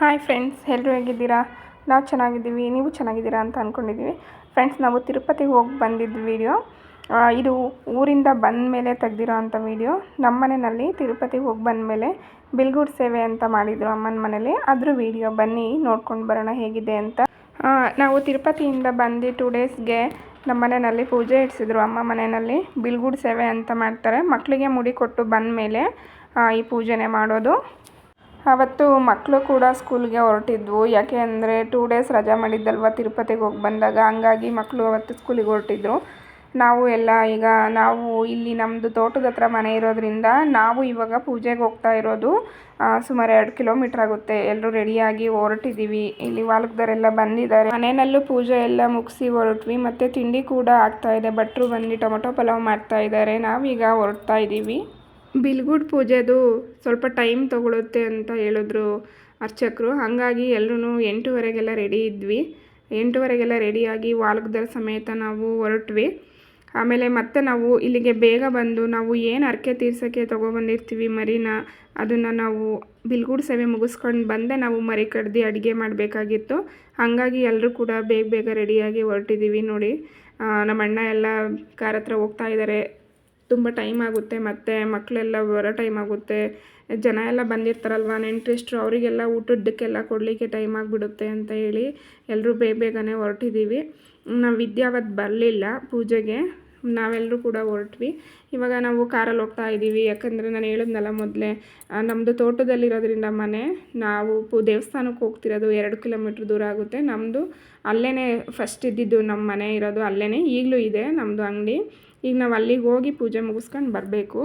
Hi friends, ಎಲ್ಲರೂ ಹೇಗಿದ್ದೀರಾ? ನಾವು ಚೆನ್ನಾಗಿದ್ದೀವಿ, ನೀವು ಚೆನ್ನಾಗಿದ್ದೀರಾ ಅಂತ ಅಂದ್ಕೊಂಡಿದ್ದೀವಿ. ಫ್ರೆಂಡ್ಸ್, ನಾವು ತಿರುಪತಿಗೆ ಹೋಗಿ ಬಂದಿದ್ದು ವಿಡಿಯೋ ಇದು ಊರಿಂದ ಬಂದ ಮೇಲೆ ತೆಗ್ದಿರೋ ಅಂಥ ವಿಡಿಯೋ. ನಮ್ಮ ಮನೆಯಲ್ಲಿ ತಿರುಪತಿಗೆ ಹೋಗಿ ಬಂದ ಮೇಲೆ ಬಿಲ್ಗೂಡ್ ಸೇವೆ ಅಂತ ಮಾಡಿದರು ಅಮ್ಮನ ಮನೇಲಿ. ಅದ್ರ ವಿಡಿಯೋ ಬನ್ನಿ ನೋಡ್ಕೊಂಡು ಬರೋಣ ಹೇಗಿದೆ ಅಂತ. ನಾವು ತಿರುಪತಿಯಿಂದ ಬಂದು 2 ಡೇಸ್ಗೆ ನಮ್ಮ ಮನೆಯಲ್ಲಿ ಪೂಜೆ ಇಡಿಸಿದ್ರು. ಅಮ್ಮ ಮನೆಯಲ್ಲಿ ಬಿಲ್ಗೂಡ್ ಸೇವೆ ಅಂತ ಮಾಡ್ತಾರೆ. ಮಕ್ಕಳಿಗೆ ಮುಡಿ ಕೊಟ್ಟು ಬಂದ ಮೇಲೆ ಈ ಪೂಜೆನೇ ಮಾಡೋದು. ಅವತ್ತು ಮಕ್ಕಳು ಕೂಡ ಸ್ಕೂಲ್ಗೆ ಹೊರಟಿದ್ವು. ಯಾಕೆ ಅಂದರೆ 2 ಡೇಸ್ ರಜಾ ಮಾಡಿದ್ದಲ್ವ ತಿರುಪತಿಗೆ ಹೋಗಿ ಬಂದಾಗ. ಹಂಗಾಗಿ ಮಕ್ಕಳು ಅವತ್ತು ಸ್ಕೂಲಿಗೆ ಹೊರಟಿದ್ರು. ನಾವು ಇಲ್ಲಿ ನಮ್ಮದು ತೋಟದ ಹತ್ರ ಮನೆ ಇರೋದ್ರಿಂದ ನಾವು ಇವಾಗ ಪೂಜೆಗೆ ಹೋಗ್ತಾ ಇರೋದು. ಸುಮಾರು 2 ಕಿಲೋಮೀಟ್ರ್ ಆಗುತ್ತೆ. ಎಲ್ಲರೂ ರೆಡಿಯಾಗಿ ಹೊರಟಿದ್ದೀವಿ. ಇಲ್ಲಿ ವಾಲಕದವರೆಲ್ಲ ಬಂದಿದ್ದಾರೆ. ಮನೆಯಲ್ಲೂ ಪೂಜೆ ಎಲ್ಲ ಮುಗಿಸಿ ಹೊರಟ್ವಿ. ಮತ್ತು ತಿಂಡಿ ಕೂಡ ಆಗ್ತಾಯಿದೆ. ಭಟ್ರು ಬಂದು ಟೊಮೊಟೊ ಪಲಾವ್ ಮಾಡ್ತಾಯಿದ್ದಾರೆ. ನಾವೀಗ ಹೊರಡ್ತಾ ಇದ್ದೀವಿ. ಬಿಲ್ಗೂಡ್ ಪೂಜೆದು ಸ್ವಲ್ಪ ಟೈಮ್ ತೊಗೊಳುತ್ತೆ ಅಂತ ಹೇಳಿದ್ರು ಅರ್ಚಕರು. ಹಾಗಾಗಿ ಎಲ್ಲರೂ 8:30ಗೆಲ್ಲ ರೆಡಿ ಇದ್ವಿ. 8:30ಗೆಲ್ಲ ರೆಡಿಯಾಗಿ ವಾಲಕದವ್ರ ಸಮೇತ ನಾವು ಹೊರಟ್ವಿ. ಆಮೇಲೆ ಮತ್ತೆ ನಾವು ಇಲ್ಲಿಗೆ ಬೇಗ ಬಂದು ನಾವು ಏನು ಹರಕೆ ತೀರ್ಸೋಕ್ಕೆ ತೊಗೊಬಂದಿರ್ತೀವಿ ಮರಿನ, ಅದನ್ನು ನಾವು ಬಿಲ್ಗೂಡ್ ಸೇವೆ ಮುಗಿಸ್ಕೊಂಡು ಬಂದೆ ನಾವು ಮರಿ ಕಡ್ದು ಅಡುಗೆ ಮಾಡಬೇಕಾಗಿತ್ತು. ಹಾಗಾಗಿ ಎಲ್ಲರೂ ಕೂಡ ಬೇಗ ರೆಡಿಯಾಗಿ ಹೊರಟಿದ್ದೀವಿ. ನೋಡಿ, ನಮ್ಮ ಅಣ್ಣ ಎಲ್ಲ ಕಾರ್ ಹತ್ರ ಹೋಗ್ತಾ ಇದ್ದಾರೆ. ತುಂಬ ಟೈಮ್ ಆಗುತ್ತೆ, ಮತ್ತು ಮಕ್ಕಳೆಲ್ಲ ಬರೋ ಟೈಮ್ ಆಗುತ್ತೆ. ಜನ ಎಲ್ಲ ಬಂದಿರ್ತಾರಲ್ವ, ನೆಂಟರಿಷ್ಟರು, ಅವರಿಗೆಲ್ಲ ಊಟದ್ದಕ್ಕೆಲ್ಲ ಕೊಡಲಿಕ್ಕೆ ಟೈಮ್ ಆಗಿಬಿಡುತ್ತೆ ಅಂತ ಹೇಳಿ ಎಲ್ಲರೂ ಬೇಗನೆ ಹೊರಟಿದ್ದೀವಿ. ನಾವು ವಿದ್ಯಾವತ್ತು ಬರಲಿಲ್ಲ ಪೂಜೆಗೆ. ನಾವೆಲ್ಲರೂ ಕೂಡ ಹೊರಟ್ವಿ. ಇವಾಗ ನಾವು ಕಾರಲ್ಲಿ ಹೋಗ್ತಾ ಇದ್ದೀವಿ. ಯಾಕಂದರೆ ನಾನು ಹೇಳಿದ್ನಲ್ಲ ಮೊದಲೇ, ನಮ್ಮದು ತೋಟದಲ್ಲಿರೋದ್ರಿಂದ ಮನೆ, ನಾವು ದೇವಸ್ಥಾನಕ್ಕೆ ಹೋಗ್ತಿರೋದು 2 ಕಿಲೋಮೀಟ್ರ್ ದೂರ ಆಗುತ್ತೆ. ನಮ್ಮದು ಅಲ್ಲೇ ಫಸ್ಟ್ ಇದ್ದಿದ್ದು ನಮ್ಮ ಮನೆ ಇರೋದು ಅಲ್ಲೇ, ಈಗಲೂ ಇದೆ ನಮ್ಮದು ಅಂಗಡಿ. ಈಗ ನಾವು ಅಲ್ಲಿಗೆ ಹೋಗಿ ಪೂಜೆ ಮುಗಿಸ್ಕೊಂಡು ಬರಬೇಕು.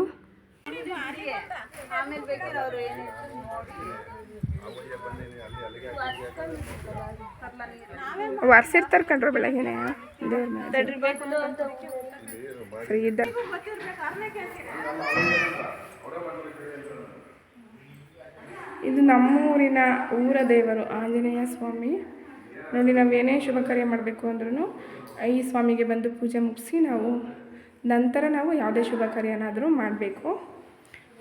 ವರ್ಷಿರ್ತಾರೆ ಕಣ್ರು ಬೆಳಗ್ಗೆನೆ ಫ್ರೀ ಇದ್ದ. ಇದು ನಮ್ಮೂರಿನ ಊರ ದೇವರು ಆಂಜನೇಯ ಸ್ವಾಮಿ. ನೋಡಿ, ನಾವೇನೇ ಶುಭ ಕಾರ್ಯ ಮಾಡಬೇಕು ಅಂದ್ರೂ ಈ ಸ್ವಾಮಿಗೆ ಬಂದು ಪೂಜೆ ಮುಗಿಸಿ ನಂತರ ನಾವು ಯಾವುದೇ ಶುಭ ಕಾರ್ಯನಾದರೂ ಮಾಡಬೇಕು.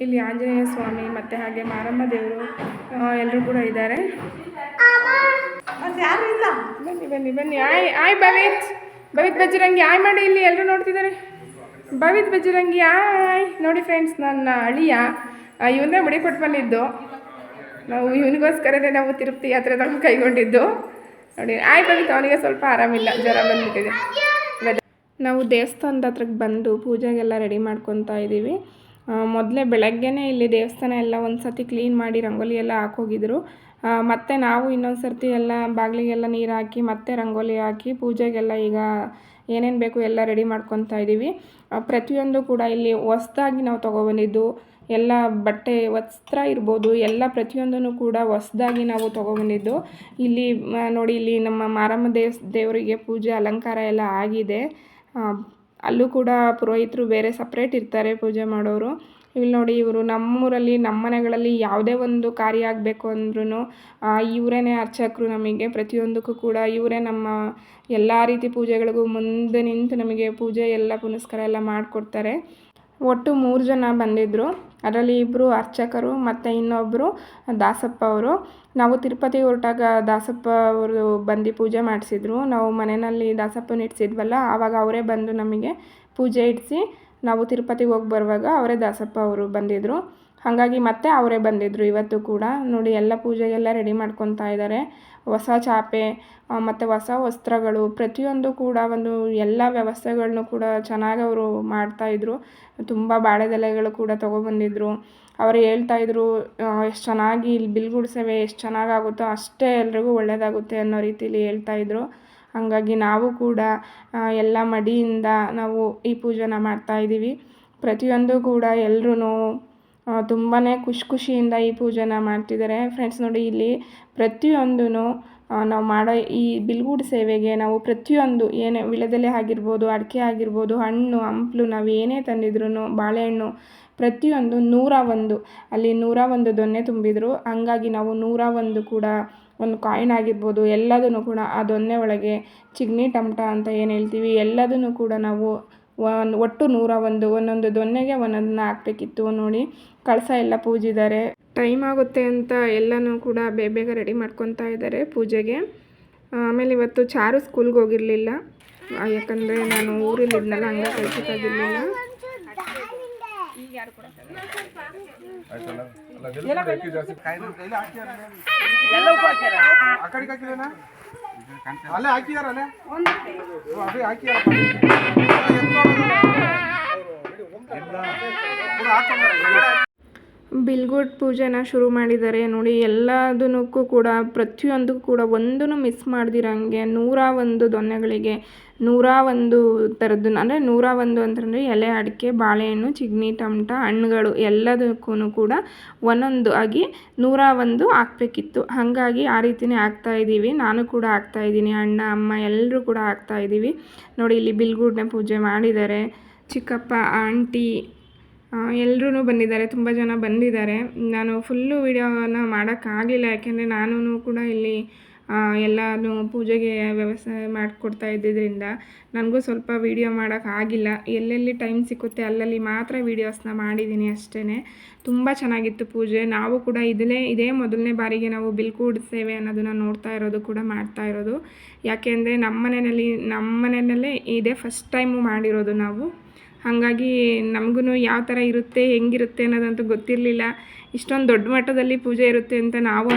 ಇಲ್ಲಿ ಆಂಜನೇಯ ಸ್ವಾಮಿ ಮತ್ತು ಹಾಗೆ ಮಾರಮ್ಮ ದೇವರು ಎಲ್ಲರೂ ಕೂಡ ಇದ್ದಾರೆ. ಬನ್ನಿ. ಆಯ್ ಭವಿತ್ ಬಜರಂಗಿ ಆಯ್ ಮಾಡಿ. ಇಲ್ಲಿ ಎಲ್ಲರೂ ನೋಡ್ತಿದ್ದಾರೆ. ಭವಿತ್ ಬಜರಂಗಿ ಆಯ್. ನೋಡಿ ಫ್ರೆಂಡ್ಸ್, ನನ್ನ ಅಳಿಯ ಇವನ್ನೇ ಮುಡಿ ಕೊಟ್ಟು ಬಂದಿದ್ದು. ನಾವು ಇವನಿಗೋಸ್ಕರನೇ ನಾವು ತಿರುಪತಿ ಯಾತ್ರೆ ಕೈಗೊಂಡಿದ್ದು. ನೋಡಿ, ಆಯ್ ಭವಿತ್. ಅವನಿಗೆ ಸ್ವಲ್ಪ ಆರಾಮಿಲ್ಲ, ಜ್ವರ ಬಂದುಬಿಟ್ಟಿದೆ. ನಾವು ದೇವಸ್ಥಾನದ ಹತ್ರಕ್ಕೆ ಬಂದು ಪೂಜೆಗೆಲ್ಲ ರೆಡಿ ಮಾಡ್ಕೊತಾ ಇದ್ದೀವಿ. ಮೊದಲೇ ಬೆಳಗ್ಗೆನೇ ಇಲ್ಲಿ ದೇವಸ್ಥಾನ ಎಲ್ಲ ಒಂದು ಸರ್ತಿ ಕ್ಲೀನ್ ಮಾಡಿ ರಂಗೋಲಿ ಎಲ್ಲ ಹಾಕೋಗಿದ್ರು. ಮತ್ತು ನಾವು ಇನ್ನೊಂದು ಸರ್ತಿ ಎಲ್ಲ ಬಾಗಿಲಿಗೆಲ್ಲ ನೀರು ಹಾಕಿ ಮತ್ತೆ ರಂಗೋಲಿ ಹಾಕಿ ಪೂಜೆಗೆಲ್ಲ ಈಗ ಏನೇನು ಬೇಕು ಎಲ್ಲ ರೆಡಿ ಮಾಡ್ಕೊತಾ ಇದ್ದೀವಿ. ಪ್ರತಿಯೊಂದು ಕೂಡ ಇಲ್ಲಿ ಹೊಸ್ದಾಗಿ ನಾವು ತೊಗೊಬಂದಿದ್ದು ಎಲ್ಲ ಬಟ್ಟೆ, ವಸ್ತ್ರ ಇರ್ಬೋದು, ಎಲ್ಲ ಪ್ರತಿಯೊಂದೂ ಕೂಡ ಹೊಸ್ದಾಗಿ ನಾವು ತೊಗೊಬಂದಿದ್ದು. ಇಲ್ಲಿ ನೋಡಿ, ಇಲ್ಲಿ ನಮ್ಮ ಮಾರಮ್ಮ ದೇವರಿಗೆ ಪೂಜೆ ಅಲಂಕಾರ ಎಲ್ಲ ಆಗಿದೆ. ಅಲ್ಲೂ ಕೂಡ ಪುರೋಹಿತರು ಬೇರೆ ಸಪ್ರೇಟ್ ಇರ್ತಾರೆ ಪೂಜೆ ಮಾಡೋರು. ಇಲ್ಲಿ ನೋಡಿ, ಇವರು ನಮ್ಮೂರಲ್ಲಿ ನಮ್ಮ ಮನೆಗಳಲ್ಲಿ ಯಾವುದೇ ಒಂದು ಕಾರ್ಯ ಆಗಬೇಕು ಅಂದ್ರೂ ಇವರೇ ಅರ್ಚಕರು. ನಮಗೆ ಪ್ರತಿಯೊಂದಕ್ಕೂ ಕೂಡ ಇವರೇ ನಮ್ಮ ಎಲ್ಲ ರೀತಿ ಪೂಜೆಗಳಿಗೂ ಮುಂದೆ ನಿಂತು ನಮಗೆ ಪೂಜೆ ಎಲ್ಲ ಪುನಸ್ಕಾರ ಎಲ್ಲ ಮಾಡಿಕೊಡ್ತಾರೆ. ಒಟ್ಟು 3 ಜನ ಬಂದಿದ್ದರು. ಅದರಲ್ಲಿ 2 ಅರ್ಚಕರು ಮತ್ತು ಇನ್ನೊಬ್ಬರು ದಾಸಪ್ಪ ಅವರು. ನಾವು ತಿರುಪತಿಗೆ ಹೊರಟಾಗ ದಾಸಪ್ಪ ಅವರು ಬಂದು ಪೂಜೆ ಮಾಡಿಸಿದ್ರು. ನಾವು ಮನೆಯಲ್ಲಿ ದಾಸಪ್ಪನ ಇಡ್ಸಿದ್ವಲ್ಲ, ಆವಾಗ ಅವರೇ ಬಂದು ನಮಗೆ ಪೂಜೆ ಇಡಿಸಿ ನಾವು ತಿರುಪತಿಗೆ ಹೋಗಿ ಬರುವಾಗ ಅವರೇ ದಾಸಪ್ಪ ಅವರು ಬಂದಿದ್ದರು. ಹಾಗಾಗಿ ಮತ್ತೆ ಅವರೇ ಬಂದಿದ್ದರು ಇವತ್ತು ಕೂಡ. ನೋಡಿ, ಎಲ್ಲ ಪೂಜೆಗೆಲ್ಲ ರೆಡಿ ಮಾಡ್ಕೊತಾ ಇದ್ದಾರೆ. ಹೊಸ ಚಾಪೆ ಮತ್ತು ಹೊಸ ವಸ್ತ್ರಗಳು ಪ್ರತಿಯೊಂದು ಕೂಡ ಎಲ್ಲ ವ್ಯವಸ್ಥೆಗಳನ್ನೂ ಕೂಡ ಚೆನ್ನಾಗಿ ಅವರು ಮಾಡ್ತಾಯಿದ್ರು. ತುಂಬ ಬಾಳೆದೆಲೆಗಳು ಕೂಡ ತೊಗೊಬಂದಿದ್ರು. ಅವರು ಹೇಳ್ತಾಯಿದ್ರು, ಎಷ್ಟು ಚೆನ್ನಾಗಿ ಇಲ್ಲಿ ಬಿಲ್ಗೂಡ್ ಸೇವೆ ಎಷ್ಟು ಚೆನ್ನಾಗಾಗುತ್ತೋ ಅಷ್ಟೇ ಎಲ್ರಿಗೂ ಒಳ್ಳೆಯದಾಗುತ್ತೆ ಅನ್ನೋ ರೀತಿಲಿ ಹೇಳ್ತಾಯಿದ್ರು. ಹಾಗಾಗಿ ನಾವು ಕೂಡ ಎಲ್ಲ ಮಡಿಯಿಂದ ನಾವು ಈ ಪೂಜೆನ ಮಾಡ್ತಾಯಿದ್ದೀವಿ. ಪ್ರತಿಯೊಂದು ಕೂಡ ಎಲ್ಲರೂ ತುಂಬಾ ಖುಷಿಯಿಂದ ಈ ಪೂಜೆನ ಮಾಡ್ತಿದ್ದಾರೆ. ಫ್ರೆಂಡ್ಸ್, ನೋಡಿ, ಇಲ್ಲಿ ಪ್ರತಿಯೊಂದೂ ನಾವು ಮಾಡೋ ಈ ಬಿಲ್ಗೂಡ್ ಸೇವೆಗೆ ನಾವು ಪ್ರತಿಯೊಂದು ಏನೇ ವಿಳೆದೆಲೆ ಆಗಿರ್ಬೋದು, ಅಡಿಕೆ ಆಗಿರ್ಬೋದು, ಹಣ್ಣು ಹಂಪಲು ನಾವು ಏನೇ ತಂದಿದ್ರು, ಬಾಳೆಹಣ್ಣು ಪ್ರತಿಯೊಂದು 101 ಅಲ್ಲಿ 101 ದೊನ್ನೆ ತುಂಬಿದರು. ಹಂಗಾಗಿ ನಾವು 101 ಕೂಡ ಒಂದು ಕಾಯಿನ್ ಆಗಿರ್ಬೋದು ಎಲ್ಲದನ್ನು ಕೂಡ ಆ ದೊನ್ನೆ ಒಳಗೆ ಚಿಗ್ನಿ ಟಮಟ ಅಂತ ಏನು ಹೇಳ್ತೀವಿ ಎಲ್ಲದನ್ನು ಕೂಡ ನಾವು ಒಟ್ಟು 101 ಒಂದೊಂದು ದೊನ್ನೆಗೆ ಒಂದೊಂದನ್ನ ಹಾಕಬೇಕಿತ್ತು. ನೋಡಿ ಕಳಸ ಎಲ್ಲ ಪೂಜಿದ್ದಾರೆ. ಟೈಮ್ ಆಗುತ್ತೆ ಅಂತ ಎಲ್ಲನೂ ಕೂಡ ಬೇಗ ರೆಡಿ ಮಾಡ್ಕೊತಾ ಇದ್ದಾರೆ ಪೂಜೆಗೆ. ಆಮೇಲೆ ಇವತ್ತು ಚಾರು ಸ್ಕೂಲ್ಗೆ ಹೋಗಿರಲಿಲ್ಲ, ಯಾಕಂದರೆ ನಾನು ಊರಲ್ಲಿದ್ನಲ್ಲ, ಹಂಗೆ ಕಳ್ಸೋಕ್ಕಾಗಿರಲಿಲ್ಲ. ಬಿಲ್ಗೂಡ್ ಪೂಜೆನ ಶುರು ಮಾಡಿದ್ದಾರೆ ನೋಡಿ. ಎಲ್ಲದನ್ನಕ್ಕೂ ಕೂಡ ಪ್ರತಿಯೊಂದಕ್ಕೂ ಕೂಡ ಒಂದೂ ಮಿಸ್ ಮಾಡ್ದಿರಂಗೆ 101 ದೊನ್ನೆಗಳಿಗೆ 101 ಥರದ್ದು, ಅಂದರೆ 101 ಅಂತಂದರೆ ಎಲೆ ಅಡಿಕೆ, ಬಾಳೆಹಣ್ಣು, ಚಿಗ್ನಿ, ಟಮಟ, ಹಣ್ಣುಗಳು ಎಲ್ಲದಕ್ಕೂ ಕೂಡ ಒಂದೊಂದು ಆಗಿ 101 ಹಾಕಬೇಕಿತ್ತು. ಹಾಗಾಗಿ ಆ ರೀತಿಯೇ ಹಾಕ್ತಾಯಿದ್ದೀವಿ. ನಾನು ಕೂಡ ಹಾಕ್ತಾಯಿದ್ದೀನಿ, ಅಣ್ಣ ಅಮ್ಮ ಎಲ್ಲರೂ ಕೂಡ ಹಾಕ್ತಾಯಿದ್ದೀವಿ. ನೋಡಿ ಇಲ್ಲಿ ಬಿಲ್ಗೂಡ್ನ ಪೂಜೆ ಮಾಡಿದ್ದಾರೆ. ಚಿಕ್ಕಪ್ಪ, ಆಂಟಿ ಎಲ್ಲರೂ ಬಂದಿದ್ದಾರೆ, ತುಂಬ ಜನ ಬಂದಿದ್ದಾರೆ. ನಾನು ಫುಲ್ಲು ವೀಡಿಯೋನ ಮಾಡೋಕ್ಕಾಗಲಿಲ್ಲ, ಯಾಕೆಂದರೆ ನಾನು ಕೂಡ ಇಲ್ಲಿ ಎಲ್ಲನೂ ಪೂಜೆಗೆ ವ್ಯವಸ್ಥೆ ಮಾಡಿಕೊಡ್ತಾ ಇದ್ದಿದ್ದರಿಂದ ನನಗೂ ಸ್ವಲ್ಪ ವೀಡಿಯೋ ಮಾಡೋಕ್ಕಾಗಿಲ್ಲ. ಎಲ್ಲೆಲ್ಲಿ ಟೈಮ್ ಸಿಕ್ಕುತ್ತೆ ಅಲ್ಲಲ್ಲಿ ಮಾತ್ರ ವೀಡಿಯೋಸ್ನ ಮಾಡಿದ್ದೀನಿ ಅಷ್ಟೇ. ತುಂಬ ಚೆನ್ನಾಗಿತ್ತು ಪೂಜೆ. ನಾವು ಕೂಡ ಇದೇ ಮೊದಲನೇ ಬಾರಿಗೆ ನಾವು ಬಿಲ್ಕೂಡ್ ಸೇವೆ ಅನ್ನೋದನ್ನು ನೋಡ್ತಾ ಇರೋದು ಕೂಡ ಮಾಡ್ತಾ ಇರೋದು. ಯಾಕೆಂದರೆ ನಮ್ಮ ಮನೆಯಲ್ಲೇ ಇದೇ ಫಸ್ಟ್ ಟೈಮು ಮಾಡಿರೋದು ನಾವು. ಹಾಗಾಗಿ ನಮಗೂ ಯಾವ ಥರ ಇರುತ್ತೆ, ಹೆಂಗಿರುತ್ತೆ ಅನ್ನೋದಂತೂ ಗೊತ್ತಿರಲಿಲ್ಲ. ಇಷ್ಟೊಂದು ದೊಡ್ಡ ಮಟ್ಟದಲ್ಲಿ ಪೂಜೆ ಇರುತ್ತೆ ಅಂತ ನಾವು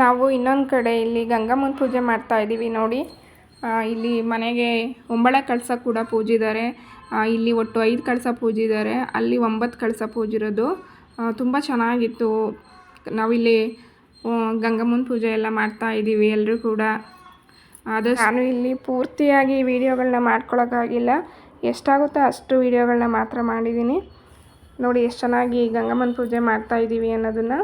ನಾವು ಇನ್ನೊಂದು ಕಡೆ ಇಲ್ಲಿ ಗಂಗಮ್ಮನ ಪೂಜೆ ಮಾಡ್ತಾ ಇದ್ದೀವಿ ನೋಡಿ. ಇಲ್ಲಿ ಮನೆಗೆ ಒಂಬಳೆ ಕಳಸ ಕೂಡ ಪೂಜಿದ್ದಾರೆ. ಇಲ್ಲಿ ಒಟ್ಟು 5 ಕಳಸ ಪೂಜಿದ್ದಾರೆ, ಅಲ್ಲಿ 9 ಕಳಸ ಪೂಜಿರೋದು. ತುಂಬ ಚೆನ್ನಾಗಿತ್ತು. ನಾವಿಲ್ಲಿ ಗಂಗಮ್ಮನ ಪೂಜೆ ಎಲ್ಲ ಮಾಡ್ತಾ ಇದ್ದೀವಿ ಎಲ್ಲರೂ ಕೂಡ. ನಾನು ಇಲ್ಲಿ ಪೂರ್ತಿಯಾಗಿ ವೀಡಿಯೋಗಳನ್ನ ಮಾಡ್ಕೊಳಕ್ಕಾಗಿಲ್ಲ, ಎಷ್ಟಾಗುತ್ತೋ ಅಷ್ಟು ವೀಡಿಯೋಗಳನ್ನ ಮಾತ್ರ ಮಾಡಿದ್ದೀನಿ. ನೋಡಿ ಎಷ್ಟು ಚೆನ್ನಾಗಿ ಗಂಗಮ್ಮನ ಪೂಜೆ ಮಾಡ್ತಾ ಇದ್ದೀವಿ ಅನ್ನೋದನ್ನು.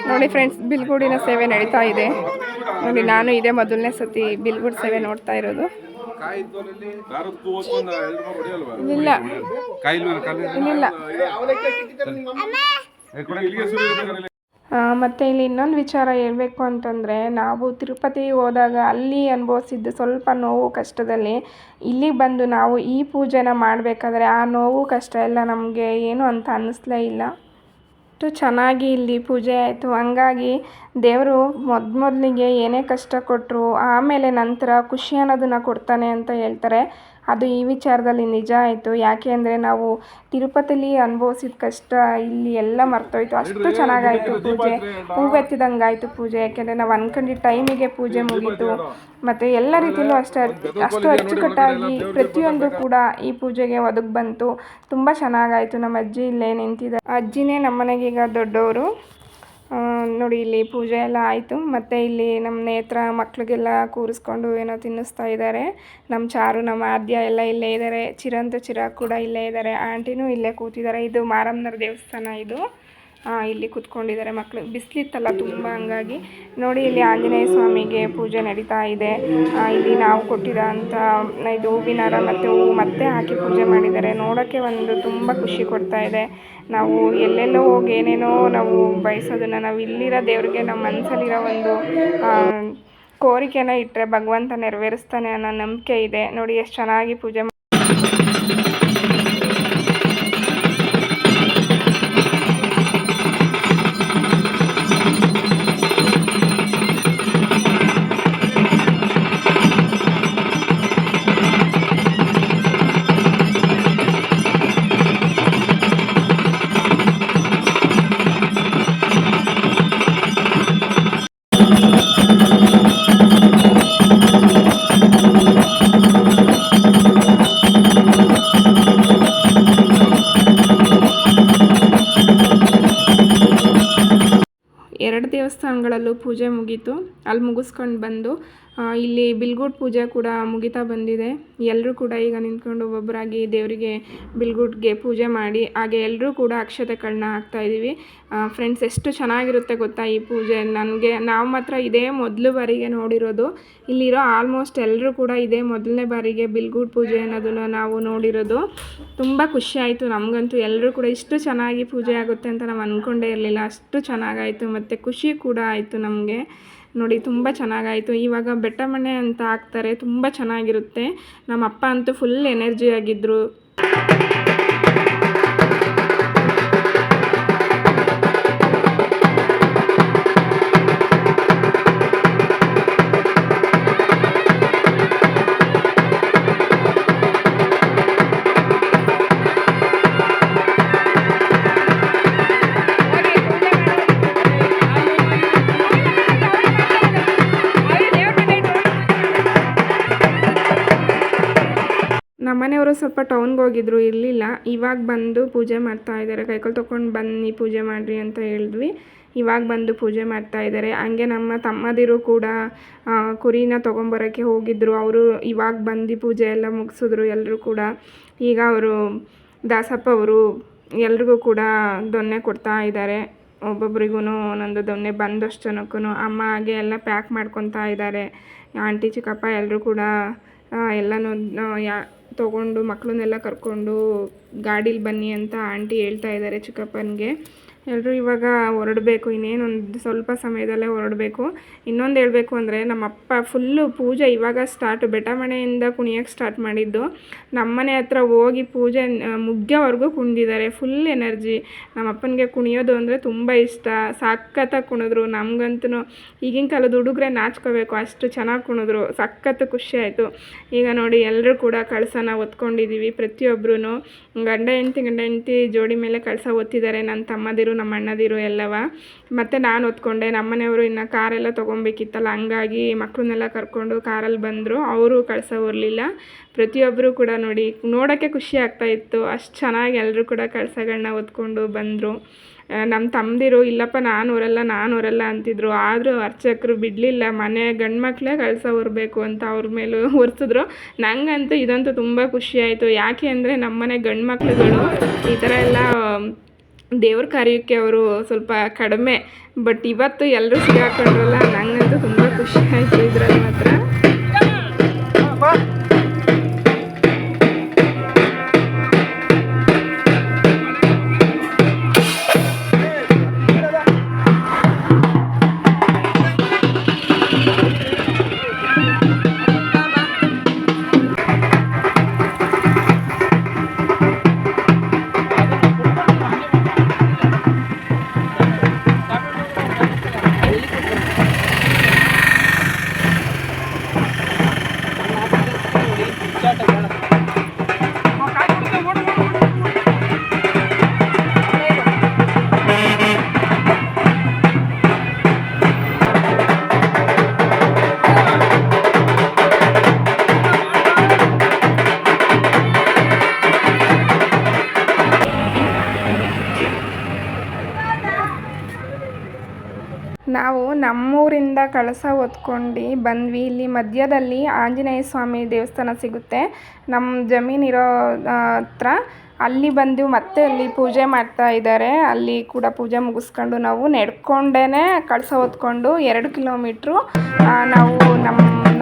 ನೋಡಿ ಫ್ರೆಂಡ್ಸ್, ಬಿಲ್ಗೂಡಿನ ಸೇವೆ ನಡೀತಾ ಇದೆ ನೋಡಿ. ನಾನು ಇದೇ ಮೊದಲನೇ ಸತಿ ಬಿಲ್ಗೂಡ್ ಸೇವೆ ನೋಡ್ತಾ ಇರೋದು. ಇಲ್ಲ ಮತ್ತು ಇಲ್ಲಿ ಇನ್ನೊಂದು ವಿಚಾರ ಹೇಳಬೇಕು ಅಂತಂದರೆ, ನಾವು ತಿರುಪತಿ ಹೋದಾಗ ಅಲ್ಲಿ ಅನುಭವಿಸಿದ್ದು ಸ್ವಲ್ಪ ನೋವು ಕಷ್ಟದಲ್ಲಿ ಇಲ್ಲಿಗೆ ಬಂದು ನಾವು ಈ ಪೂಜೆನ ಮಾಡಬೇಕಾದ್ರೆ ಆ ನೋವು ಕಷ್ಟ ಎಲ್ಲ ನಮಗೆ ಏನು ಅಂತ ಅನ್ನಿಸ್ಲೇ ಇಲ್ಲ. ಅಷ್ಟು ಚೆನ್ನಾಗಿ ಇಲ್ಲಿ ಪೂಜೆ ಆಯಿತು. ಹಂಗಾಗಿ ದೇವರು ಮೊದಲಿಗೆ ಏನೇ ಕಷ್ಟ ಕೊಟ್ಟರು ಆಮೇಲೆ ನಂತರ ಖುಷಿ ಅನ್ನೋದನ್ನು ಕೊಡ್ತಾನೆ ಅಂತ ಹೇಳ್ತಾರೆ. ಅದು ಈ ವಿಚಾರದಲ್ಲಿ ನಿಜ ಆಯಿತು. ಯಾಕೆ ಅಂದರೆ ನಾವು ತಿರುಪತಿಲಿ ಅನುಭವಿಸಿದ ಕಷ್ಟ ಇಲ್ಲಿ ಎಲ್ಲ ಮರ್ತೋಯ್ತು. ಅಷ್ಟು ಚೆನ್ನಾಗಾಯಿತು ಪೂಜೆ, ಹೂವೆತ್ತಿದಂಗೆ ಆಯಿತು ಪೂಜೆ. ಯಾಕೆಂದರೆ ನಾವು ಅಂದ್ಕೊಂಡಿದ್ದ ಟೈಮಿಗೆ ಪೂಜೆ ಮುಗೀತು. ಮತ್ತು ಎಲ್ಲ ರೀತಿಯಲ್ಲೂ ಅಷ್ಟು ಅಚ್ಚುಕಟ್ಟಾಗಿ ಪ್ರತಿಯೊಂದು ಕೂಡ ಈ ಪೂಜೆಗೆ ಒದಗಿ ಬಂತು. ತುಂಬ ಚೆನ್ನಾಗಾಯಿತು. ನಮ್ಮ ಅಜ್ಜಿ ಇಲ್ಲೇ ನಿಂತಿದ್ದಾರೆ. ಅಜ್ಜಿನೇ ನಮ್ಮ ಮನೆಗೀಗ ದೊಡ್ಡವರು. ನೋಡಿ ಇಲ್ಲಿ ಪೂಜೆ ಎಲ್ಲ ಆಯಿತು. ಮತ್ತು ಇಲ್ಲಿ ನಮ್ಮ ನೇತ್ರ ಮಕ್ಳಿಗೆಲ್ಲ ಕೂರಿಸ್ಕೊಂಡು ಏನೋ ತಿನ್ನಿಸ್ತಾ ಇದ್ದಾರೆ. ನಮ್ಮ ಚಾರು, ನಮ್ಮ ಆದ್ಯ ಎಲ್ಲ ಇಲ್ಲೇ ಇದ್ದಾರೆ. ಚಿರಾಗ್ ಕೂಡ ಇಲ್ಲೇ ಇದ್ದಾರೆ. ಆಂಟಿನೂ ಇಲ್ಲೇ ಕೂತಿದ್ದಾರೆ. ಇದು ಮಾರಮ್ಮನವ್ರ ದೇವಸ್ಥಾನ ಇದು. ಇಲ್ಲಿ ಕೂತ್ಕೊಂಡಿದ್ದಾರೆ ಮಕ್ಕಳು. ಬಿಸಿಲಿತ್ತಲ್ಲ ತುಂಬ, ಹಂಗಾಗಿ ನೋಡಿ ಇಲ್ಲಿ ಆಂಜನೇಯ ಸ್ವಾಮಿಗೆ ಪೂಜೆ ನಡೀತಾ ಇದೆ. ಇಲ್ಲಿ ನಾವು ಕೊಟ್ಟಿರೋಂಥ ಇದು ಹೂವಿನಾರ ಮತ್ತು ಹೂವು ಮತ್ತೆ ಹಾಕಿ ಪೂಜೆ ಮಾಡಿದ್ದಾರೆ. ನೋಡೋಕ್ಕೆ ಒಂದು ತುಂಬ ಖುಷಿ ಕೊಡ್ತಾ ಇದೆ. ನಾವು ಎಲ್ಲೆಲ್ಲೋ ಹೋಗಿ ಏನೇನೋ ನಾವು ಬಯಸೋದನ್ನು ನಾವು ಇಲ್ಲಿರೋ ದೇವ್ರಿಗೆ ನಮ್ಮ ಮನಸ್ಸಲ್ಲಿರೋ ಒಂದು ಕೋರಿಕೆನ ಇಟ್ಟರೆ ಭಗವಂತ ನೆರವೇರಿಸ್ತಾನೆ ಅನ್ನೋ ನಂಬಿಕೆ ಇದೆ. ನೋಡಿ ಎಷ್ಟು ಚೆನ್ನಾಗಿ ಪೂಜೆ ದೇವಸ್ಥಾನಗಳಲ್ಲೂ ಪೂಜೆ ಮುಗೀತು. ಅಲ್ಲಿ ಮುಗಿಸ್ಕೊಂಡು ಬಂದು ಇಲ್ಲಿ ಬಿಲ್ಗೂಟ್ ಪೂಜೆ ಕೂಡ ಮುಗಿತಾ ಬಂದಿದೆ. ಎಲ್ಲರೂ ಕೂಡ ಈಗ ನಿಂತ್ಕೊಂಡು ಒಬ್ಬೊಬ್ಬರಾಗಿ ದೇವರಿಗೆ ಬಿಲ್ಗೂಟ್ಗೆ ಪೂಜೆ ಮಾಡಿ ಹಾಗೆ ಎಲ್ಲರೂ ಕೂಡ ಅಕ್ಷತೆಗಳನ್ನ ಹಾಕ್ತಾಯಿದ್ದೀವಿ. ಫ್ರೆಂಡ್ಸ್, ಎಷ್ಟು ಚೆನ್ನಾಗಿರುತ್ತೆ ಗೊತ್ತಾ ಈ ಪೂಜೆ. ನಾವು ಮಾತ್ರ ಇದೇ ಮೊದಲು ಬಾರಿಗೆ ನೋಡಿರೋದು. ಇಲ್ಲಿರೋ ಆಲ್ಮೋಸ್ಟ್ ಎಲ್ಲರೂ ಕೂಡ ಇದೇ ಮೊದಲನೇ ಬಾರಿಗೆ ಬಿಲ್ಗೂಟ್ ಪೂಜೆ ಅನ್ನೋದನ್ನು ನಾವು ನೋಡಿರೋದು. ತುಂಬ ಖುಷಿ ಆಯಿತು ನಮಗಂತೂ. ಎಲ್ಲರೂ ಕೂಡ ಇಷ್ಟು ಚೆನ್ನಾಗಿ ಪೂಜೆ ಆಗುತ್ತೆ ಅಂತ ನಾವು ಅಂದ್ಕೊಂಡೇ ಇರಲಿಲ್ಲ. ಅಷ್ಟು ಚೆನ್ನಾಗಾಯಿತು ಮತ್ತು ಖುಷಿ ಕೂಡ ಆಯಿತು ನಮಗೆ. ನೋಡಿ ತುಂಬ ಚೆನ್ನಾಗಾಯಿತು. ಇವಾಗ ಬೆಟ್ಟ ಮಣ್ಣೆ ಅಂತ ಹಾಕ್ತಾರೆ, ತುಂಬ ಚೆನ್ನಾಗಿರುತ್ತೆ. ನಮ್ಮ ಅಪ್ಪ ಅಂತೂ ಫುಲ್ ಎನರ್ಜಿ ಆಗಿದ್ದರು. ನಮ್ಮನೆಯವರು ಸ್ವಲ್ಪ ಟೌನ್ಗೆ ಹೋಗಿದ್ರು, ಇರಲಿಲ್ಲ. ಇವಾಗ ಬಂದು ಪೂಜೆ ಮಾಡ್ತಾ ಇದ್ದಾರೆ. ಕೈಕಾಲು ತೊಗೊಂಡು ಬನ್ನಿ ಪೂಜೆ ಮಾಡಿರಿ ಅಂತ ಹೇಳಿದ್ವಿ. ಇವಾಗ ಬಂದು ಪೂಜೆ ಮಾಡ್ತಾ ಇದ್ದಾರೆ. ಹಂಗೆ ನಮ್ಮ ತಮ್ಮದಿರು ಕೂಡ ಕುರಿನ ತೊಗೊಂಬರೋಕ್ಕೆ ಹೋಗಿದ್ದರು. ಅವರು ಇವಾಗ ಬಂದು ಪೂಜೆ ಎಲ್ಲ ಮುಗಿಸಿದ್ರು ಎಲ್ಲರೂ ಕೂಡ. ಈಗ ಅವರು ದಾಸಪ್ಪ ಅವರು ಎಲ್ರಿಗೂ ಕೂಡ ದೊನ್ನೆ ಕೊಡ್ತಾ ಇದ್ದಾರೆ. ಒಬ್ಬೊಬ್ರಿಗೂ ಒಂದೊಂದು ದೊನ್ನೆ ಬಂದಷ್ಟು ಜನಕ್ಕೂ. ಅಮ್ಮ ಹಾಗೆ ಎಲ್ಲ ಪ್ಯಾಕ್ ಮಾಡ್ಕೊತಾ ಇದ್ದಾರೆ. ಆಂಟಿ, ಚಿಕ್ಕಪ್ಪ ಎಲ್ಲರೂ ಕೂಡ ಎಲ್ಲನೂ ತೊಗೊಂಡು ಮಕ್ಕಳನ್ನೆಲ್ಲ ಕರ್ಕೊಂಡು ಗಾಡೀಲಿ ಬನ್ನಿ ಅಂತ ಆಂಟಿ ಹೇಳ್ತಾ ಇದ್ದಾರೆ ಚಿಕ್ಕಪ್ಪನಿಗೆ. ಎಲ್ಲರೂ ಇವಾಗ ಹೊರಡಬೇಕು. ಇನ್ನೇನೊಂದು ಸ್ವಲ್ಪ ಸಮಯದಲ್ಲೇ ಹೊರಡಬೇಕು. ಇನ್ನೊಂದು ಹೇಳಬೇಕು ಅಂದರೆ ನಮ್ಮಪ್ಪ ಫುಲ್ಲು ಪೂಜೆ ಇವಾಗ ಸ್ಟಾರ್ಟು. ಬೆಟ್ಟ ಮನೆಯಿಂದ ಕುಣಿಯೋಕ್ಕೆ ಸ್ಟಾರ್ಟ್ ಮಾಡಿದ್ದು. ನಮ್ಮನೆ ಹತ್ರ ಹೋಗಿ ಪೂಜೆ ಮುಗ್ಯೋವರೆಗೂ ಕುಣಿದಿದ್ದಾರೆ. Full energy. ನಮ್ಮಪ್ಪನಿಗೆ ಕುಣಿಯೋದು ಅಂದರೆ ತುಂಬ ಇಷ್ಟ. ಸಖತ್ತಾಗಿ ಕುಣಿದ್ರು. ನಮಗಂತೂ ಈಗಿನ ಕಾಲದ ಹುಡುಗರೆ ನಾಚ್ಕೋಬೇಕು, ಅಷ್ಟು ಚೆನ್ನಾಗಿ ಕುಣಿದ್ರು. ಸಖತ್ತು ಖುಷಿ ಆಯಿತು. ಈಗ ನೋಡಿ ಎಲ್ಲರೂ ಕೂಡ ಕಳಸನ ಹೊತ್ಕೊಂಡಿದ್ದೀವಿ. ಪ್ರತಿಯೊಬ್ಬರೂ ಗಂಡ ಹೆಂಡ್ತಿ ಜೋಡಿ ಮೇಲೆ ಕಳಸ ಹೊತ್ತಿದ್ದಾರೆ. ನನ್ನ ತಮ್ಮದಿರು, ನಮ್ಮ ಅಣ್ಣದಿರು ಎಲ್ಲವ. ಮತ್ತು ನಾನು ಹೊತ್ಕೊಂಡೆ. ನಮ್ಮನೆಯವರು ಇನ್ನು ಕಾರೆಲ್ಲ ತೊಗೊಬೇಕಿತ್ತಲ್ಲ, ಹಂಗಾಗಿ ಮಕ್ಕಳನ್ನೆಲ್ಲ ಕರ್ಕೊಂಡು ಕಾರಲ್ಲಿ ಬಂದರು. ಅವರು ಕಳಸ ಹೊರಲಿಲ್ಲ. ಪ್ರತಿಯೊಬ್ಬರು ಕೂಡ ನೋಡಿ ನೋಡೋಕ್ಕೆ ಖುಷಿ ಆಗ್ತಾಯಿತ್ತು. ಅಷ್ಟು ಚೆನ್ನಾಗಿ ಎಲ್ಲರೂ ಕೂಡ ಕಳಸಗಳನ್ನ ಹೊತ್ಕೊಂಡು ಬಂದರು. ನಮ್ಮ ತಮ್ಮದಿರು ಇಲ್ಲಪ್ಪ ನಾನು ಹೊರಲ್ಲ ಅಂತಿದ್ರು. ಆದರೂ ಅರ್ಚಕರು ಬಿಡಲಿಲ್ಲ. ಮನೆ ಗಂಡು ಮಕ್ಕಳೇ ಕಳಸ ಹೊರಬೇಕು ಅಂತ ಅವ್ರ ಮೇಲೂ ಹೊರಿಸಿದ್ರು. ನನಗಂತೂ ಇದಂತೂ ತುಂಬ ಖುಷಿ ಆಯಿತು. ಯಾಕೆ ಅಂದರೆ ನಮ್ಮನೆ ಗಂಡು ಮಕ್ಕಳುಗಳು ಈ ಥರ ಎಲ್ಲ ದೇವ್ರ ಕಾರ್ಯಕ್ಕೆ ಅವರು ಸ್ವಲ್ಪ ಕಡಿಮೆ. ಬಟ್ ಇವತ್ತು ಎಲ್ಲರೂ ಸಿಗಾಕೊಂಡ್ರಲ್ಲ, ನನಗಂತೂ ತುಂಬ ಖುಷಿ ಆಯಿತು ಇದರಲ್ಲಿ ಮಾತ್ರ. ನಮ್ಮೂರಿಂದ ಕಳಸ ಹೊತ್ಕೊಂಡು ಬಂದ್ವಿ. ಇಲ್ಲಿ ಮಧ್ಯದಲ್ಲಿ ಆಂಜನೇಯ ಸ್ವಾಮಿ ದೇವಸ್ಥಾನ ಸಿಗುತ್ತೆ ನಮ್ಮ ಜಮೀನಿರೋ ಹತ್ರ. ಅಲ್ಲಿ ಬಂದು ಮತ್ತೆ ಅಲ್ಲಿ ಪೂಜೆ ಮಾಡ್ತಾ ಇದ್ದಾರೆ. ಅಲ್ಲಿ ಕೂಡ ಪೂಜೆ ಮುಗಿಸ್ಕೊಂಡು ನಾವು ನಡ್ಕೊಂಡೇ ಕಳಸ ಹೊತ್ಕೊಂಡು 2 ಕಿಲೋಮೀಟ್ರು ನಾವು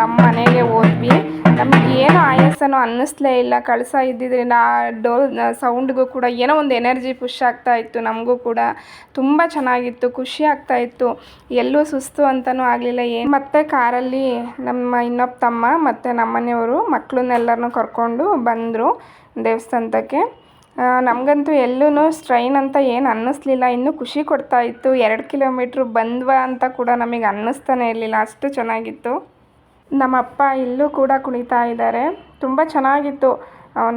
ನಮ್ಮ ಮನೆಗೆ ಹೋದ್ವಿ. ನಮಗೆ ಏನೋ ಆಯಾಸನೋ ಅನ್ನಿಸ್ಲೇ ಇಲ್ಲ. ಕಳಸ ಇದ್ದಿದ್ದರಿಂದ ಡೋಲ್ ಸೌಂಡ್ಗೂ ಕೂಡ ಏನೋ ಒಂದು ಎನರ್ಜಿ ಪುಷ್ ಆಗ್ತಾಯಿತ್ತು. ನಮಗೂ ಕೂಡ ತುಂಬ ಚೆನ್ನಾಗಿತ್ತು, ಖುಷಿ ಆಗ್ತಾಯಿತ್ತು. ಎಲ್ಲೂ ಸುಸ್ತು ಅಂತಲೂ ಆಗಲಿಲ್ಲ ಏನು. ಮತ್ತು ಕಾರಲ್ಲಿ ನಮ್ಮ ಇನ್ನೊಬ್ಬ ತಮ್ಮ ಮತ್ತು ನಮ್ಮನೆಯವರು ಮಕ್ಕಳನ್ನೆಲ್ಲರನ್ನೂ ಕರ್ಕೊಂಡು ಬಂದರು ದೇವಸ್ಥಾನಕ್ಕೆ. ನಮಗಂತೂ ಎಲ್ಲೂ ಸ್ಟ್ರೈನ್ ಅಂತ ಏನು ಅನ್ನಿಸ್ಲಿಲ್ಲ. ಇನ್ನೂ ಖುಷಿ ಕೊಡ್ತಾಯಿತ್ತು. 2 ಕಿಲೋಮೀಟ್ರ್ ಬಂದ್ವಾ ಅಂತ ಕೂಡ ನಮಗೆ ಅನ್ನಿಸ್ತಾನೆ ಇರಲಿಲ್ಲ, ಅಷ್ಟು ಚೆನ್ನಾಗಿತ್ತು. ನಮ್ಮಪ್ಪ ಇಲ್ಲೂ ಕೂಡ ಕುಣಿತಾ ಇದ್ದಾರೆ. ತುಂಬ ಚೆನ್ನಾಗಿತ್ತು.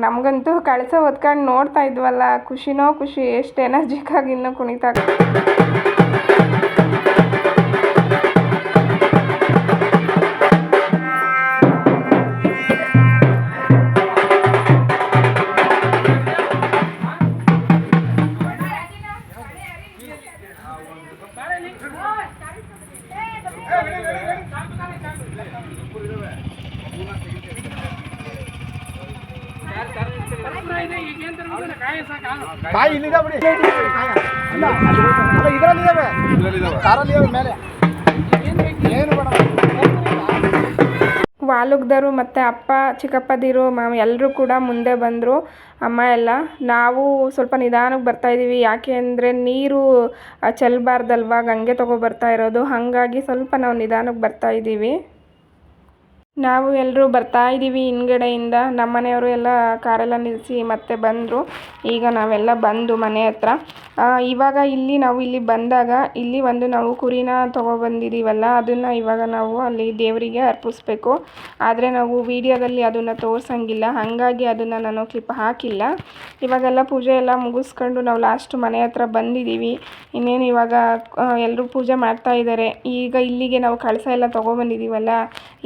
ನಮಗಂತೂ ಕಳಸ ಹೊತ್ಕೊಂಡು ನೋಡ್ತಾ ಇದ್ವಲ್ಲ, ಖುಷಿನೋ ಖುಷಿ. ಎಷ್ಟು ಎನರ್ಜಿಕ್ಕಾಗಿ ಇನ್ನೂ ಕುಣಿತಾ. ಕಾಯಿ ಇಲ್ಲಿದೆ ಬಿಡಿ, ಇದರಲ್ಲಿದ್ದಾವೆ ಕಾರಲ್ಲಿ ಮೇಲೆ ಏನು ಬೇಡ. ವಾಲುಗ್ದರು ಮತ್ತು ಅಪ್ಪ ಚಿಕ್ಕಪ್ಪದಿರು ಎಲ್ಲರೂ ಕೂಡ ಮುಂದೆ ಬಂದರು. ಅಮ್ಮ ಎಲ್ಲ. ನಾವು ಸ್ವಲ್ಪ ನಿಧಾನಕ್ಕೆ ಬರ್ತಾಯಿದ್ದೀವಿ. ಯಾಕೆ ಅಂದರೆ ನೀರು ಚೆಲ್ಲಬಾರ್ದಲ್ವ, ಗಂಗೆ ಬರ್ತಾ ಇರೋದು. ಹಾಗಾಗಿ ಸ್ವಲ್ಪ ನಾವು ನಿಧಾನಕ್ಕೆ ಬರ್ತಾಯಿದ್ದೀವಿ. ನಾವು ಎಲ್ಲರೂ ಬರ್ತಾಯಿದ್ದೀವಿ ಹಿಂದ್ಗಡೆಯಿಂದ. ನಮ್ಮ ಮನೆಯವರು ಎಲ್ಲ ಕಾರೆಲ್ಲ ನಿಲ್ಲಿಸಿ ಮತ್ತೆ ಬಂದರು. ಈಗ ನಾವೆಲ್ಲ ಬಂದು ಮನೆ ಹತ್ರ. ಇವಾಗ ನಾವು ಇಲ್ಲಿ ಬಂದಾಗ ಇಲ್ಲಿ ಒಂದು ನಾವು ಕುರಿನ ತೊಗೊಬಂದಿದ್ದೀವಲ್ಲ, ಅದನ್ನು ಇವಾಗ ನಾವು ಅಲ್ಲಿ ದೇವರಿಗೆ ಅರ್ಪಿಸ್ಬೇಕು. ಆದರೆ ನಾವು ವಿಡಿಯೋದಲ್ಲಿ ಅದನ್ನು ತೋರಿಸಂಗಿಲ್ಲ, ಹಾಗಾಗಿ ಅದನ್ನು ನಾನು ಕ್ಲಿಪ್ ಹಾಕಿಲ್ಲ. ಇವಾಗೆಲ್ಲ ಪೂಜೆ ಎಲ್ಲ ಮುಗಿಸ್ಕೊಂಡು ನಾವು ಲಾಸ್ಟ್ ಮನೆ ಹತ್ರ ಬಂದಿದ್ದೀವಿ. ಇನ್ನೇನು ಇವಾಗ ಎಲ್ಲರೂ ಪೂಜೆ ಮಾಡ್ತಾಯಿದ್ದಾರೆ. ಈಗ ಇಲ್ಲಿಗೆ ನಾವು ಕಳಸ ಎಲ್ಲ ತೊಗೊಬಂದಿದ್ದೀವಲ್ಲ,